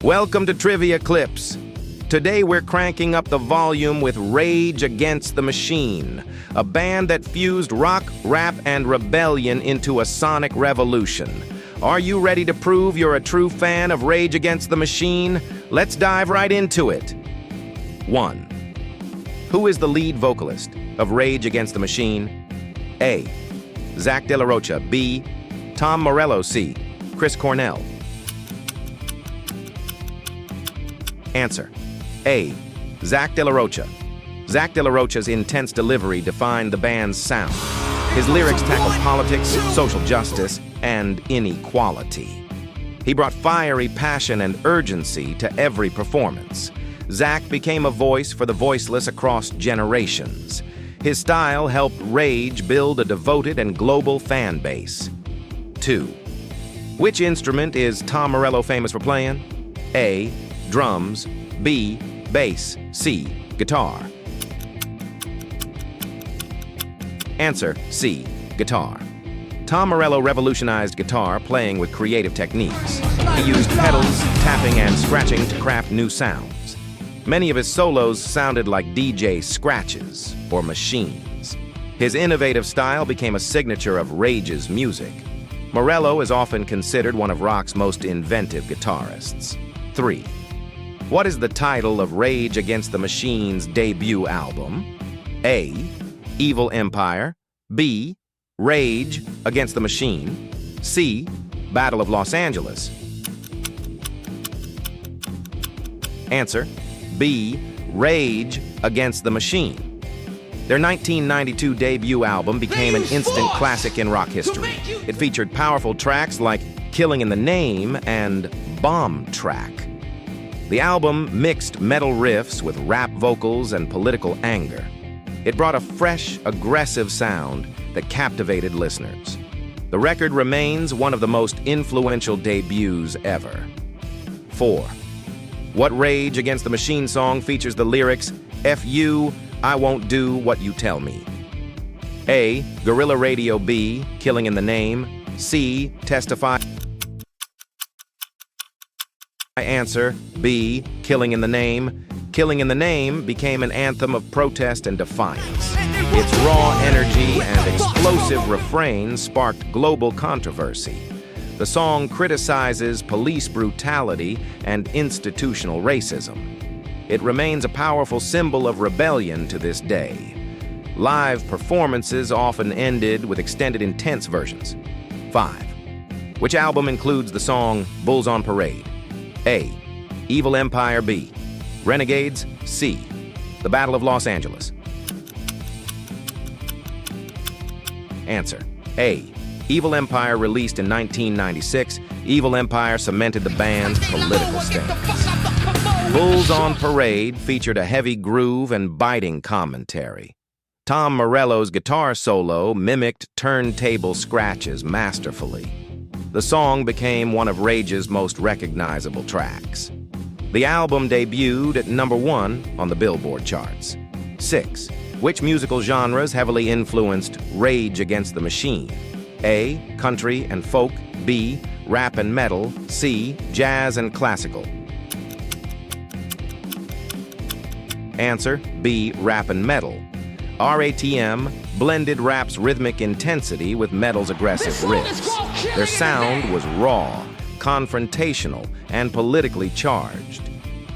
Welcome to Trivia Clips. Today we're cranking up the volume with Rage Against the Machine, a band that fused rock, rap, and rebellion into a sonic revolution. Are you ready to prove you're a true fan of Rage Against the Machine? Let's dive right into it. 1. Who is the lead vocalist of Rage Against the Machine? A. Zach De La Rocha. B. Tom Morello. C. Chris Cornell. Answer: A. Zach De La Rocha. Zach De La Rocha's intense delivery defined the band's sound. His lyrics tackled politics, social justice, and inequality. He brought fiery passion and urgency to every performance. Zach became a voice for the voiceless across generations. His style helped Rage build a devoted and global fan base. 2. Which instrument is Tom Morello famous for playing? A. Drums. B. Bass. C. Guitar. Answer: C. Guitar. Tom Morello revolutionized guitar playing with creative techniques. He used pedals, tapping, and scratching to craft new sounds. Many of his solos sounded like DJ scratches or machines. His innovative style became a signature of Rage's music. Morello is often considered one of rock's most inventive guitarists. 3. What is the title of Rage Against the Machine's debut album? A. Evil Empire. B. Rage Against the Machine. C. Battle of Los Angeles. Answer: B. Rage Against the Machine. Their 1992 debut album became an instant classic in rock history. It featured powerful tracks like Killing in the Name and Bomb Track. The album mixed metal riffs with rap vocals and political anger. It brought a fresh, aggressive sound that captivated listeners. The record remains one of the most influential debuts ever. 4. What Rage Against the Machine song features the lyrics, "F you, I won't do what you tell me"? A. Guerrilla Radio. B. Killing in the Name. C. Testify. Answer: B. Killing in the Name. Killing in the Name became an anthem of protest and defiance. Its raw energy and explosive refrain sparked global controversy. The song criticizes police brutality and institutional racism. It remains a powerful symbol of rebellion to this day. Live performances often ended with extended intense versions. 5. Which album includes the song Bulls on Parade? A. Evil Empire. B. Renegades. C. The Battle of Los Angeles. Answer: A. Evil Empire. Released in 1996, Evil Empire cemented the band's political stance. Bulls on Parade featured a heavy groove and biting commentary. Tom Morello's guitar solo mimicked turntable scratches masterfully. The song became one of Rage's most recognizable tracks. The album debuted at #1 on the Billboard charts. 6. Which musical genres heavily influenced Rage Against the Machine? A. Country and folk. B. Rap and metal. C. Jazz and classical. Answer: B. Rap and metal. RATM blended rap's rhythmic intensity with metal's aggressive riffs. Their sound was raw, confrontational, and politically charged.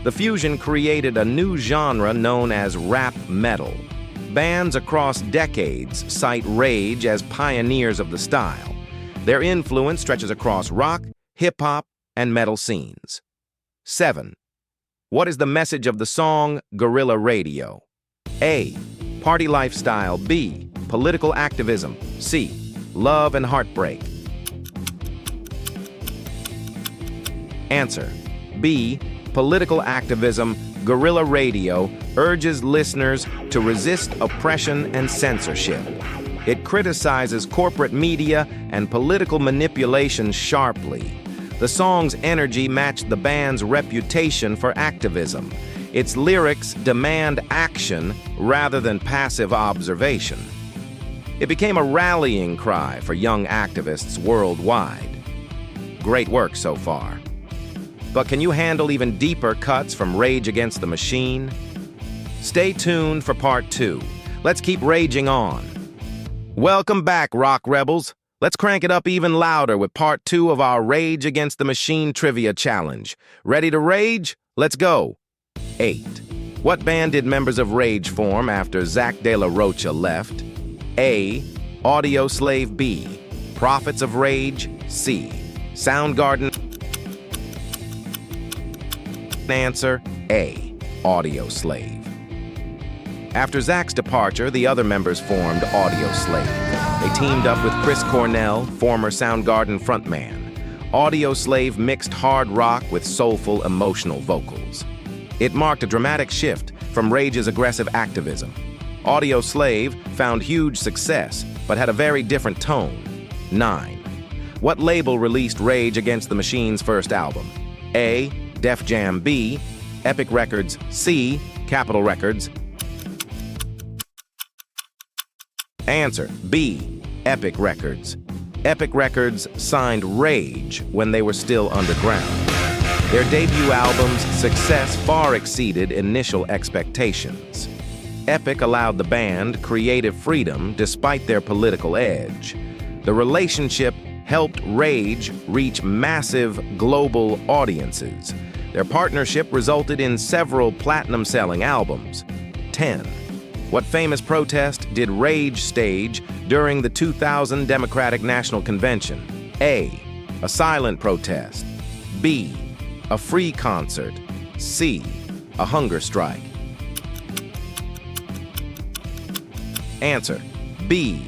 The fusion created a new genre known as rap metal. Bands across decades cite Rage as pioneers of the style. Their influence stretches across rock, hip-hop, and metal scenes. 7. What is the message of the song Guerrilla Radio? A. Party lifestyle. B. Political activism. C. Love and heartbreak. Answer: B. Political activism. Guerrilla Radio urges listeners to resist oppression and censorship. It criticizes corporate media and political manipulation sharply. The song's energy matched the band's reputation for activism. Its lyrics demand action rather than passive observation. It became a rallying cry for young activists worldwide. Great work so far. But can you handle even deeper cuts from Rage Against the Machine? Stay tuned for part 2. Let's keep raging on. Welcome back, rock rebels. Let's crank it up even louder with part 2 of our Rage Against the Machine trivia challenge. Ready to rage? Let's go. 8. What band did members of Rage form after Zach De La Rocha left? A. Audio Slave. B. Prophets of Rage. C. Soundgarden. Answer A. Audio Slave. After Zach's departure, the other members formed Audio Slave. They teamed up with Chris Cornell, former Soundgarden frontman. Audio Slave mixed hard rock with soulful, emotional vocals. It marked a dramatic shift from Rage's aggressive activism. Audio Slave found huge success, but had a very different tone. 9. What label released Rage Against the Machine's first album? A. Def Jam. B. Epic Records. C. Capitol Records. Answer B. Epic Records. Epic Records signed Rage when they were still underground. Their debut album's success far exceeded initial expectations. Epic allowed the band creative freedom despite their political edge. The relationship helped Rage reach massive global audiences. Their partnership resulted in several platinum-selling albums. 10. What famous protest did Rage stage during the 2000 Democratic National Convention? A. A silent protest. B. A free concert. C. A hunger strike. Answer B.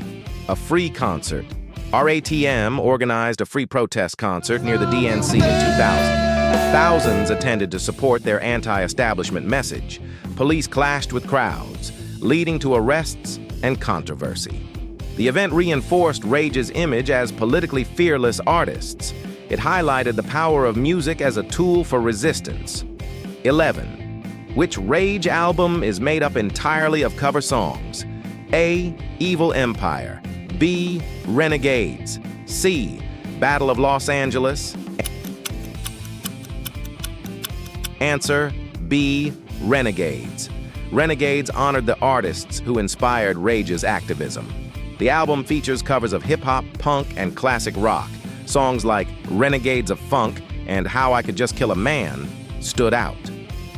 A free concert. RATM organized a free protest concert near the DNC in 2000. Thousands attended to support their anti-establishment message. Police clashed with crowds, leading to arrests and controversy. The event reinforced Rage's image as politically fearless artists. It highlighted the power of music as a tool for resistance. 11. Which Rage album is made up entirely of cover songs? A. Evil Empire. B. Renegades. C. Battle of Los Angeles. Answer B. Renegades. Renegades honored the artists who inspired Rage's activism. The album features covers of hip-hop, punk, and classic rock. Songs like Renegades of Funk and How I Could Just Kill a Man stood out.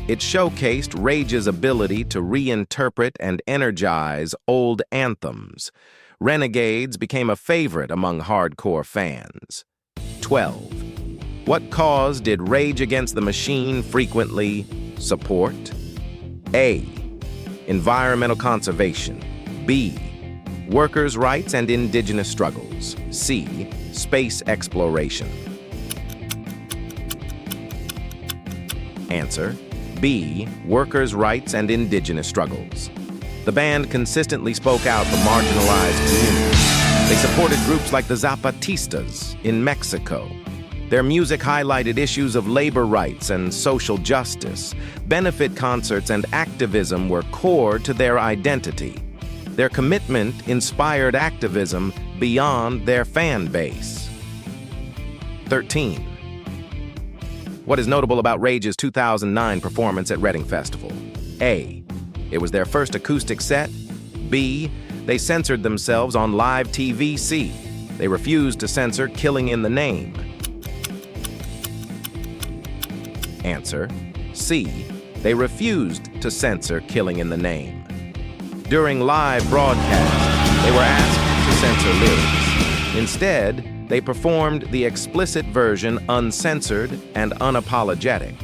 It showcased Rage's ability to reinterpret and energize old anthems. Renegades became a favorite among hardcore fans. 12. What cause did Rage Against the Machine frequently support? A. Environmental conservation. B. Workers' rights and indigenous struggles. C. Space exploration. Answer B. Workers' rights and indigenous struggles. The band consistently spoke out for marginalized communities. They supported groups like the Zapatistas in Mexico. Their music highlighted issues of labor rights and social justice. Benefit concerts and activism were core to their identity. Their commitment inspired activism beyond their fan base. 13. What is notable about Rage's 2009 performance at Reading Festival? A. It was their first acoustic set. B. They censored themselves on live TV. C. They refused to censor Killing in the Name. Answer C. They refused to censor Killing in the Name. During live broadcasts, they were asked to censor lyrics. Instead, they performed the explicit version uncensored and unapologetic.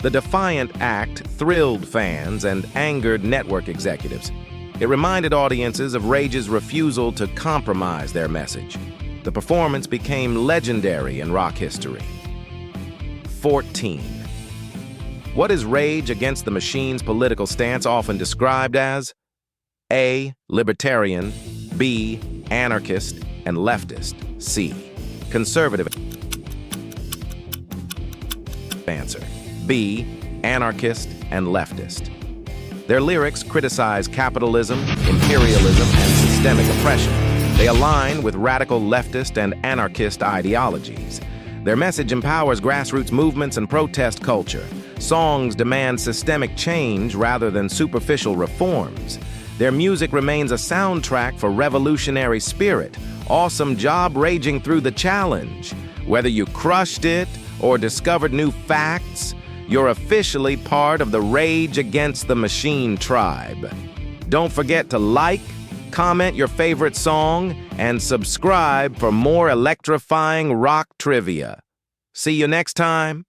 The defiant act thrilled fans and angered network executives. It reminded audiences of Rage's refusal to compromise their message. The performance became legendary in rock history. 14. What is Rage Against the Machine's political stance often described as? A. Libertarian. B. Anarchist and leftist. C. Conservative. Answer B. Anarchist and leftist. Their lyrics criticize capitalism, imperialism, and systemic oppression. They align with radical leftist and anarchist ideologies. Their message empowers grassroots movements and protest culture. Songs demand systemic change rather than superficial reforms. Their music remains a soundtrack for revolutionary spirit. Awesome job raging through the challenge. Whether you crushed it or discovered new facts, you're officially part of the Rage Against the Machine tribe. Don't forget to like, comment your favorite song, and subscribe for more electrifying rock trivia. See you next time.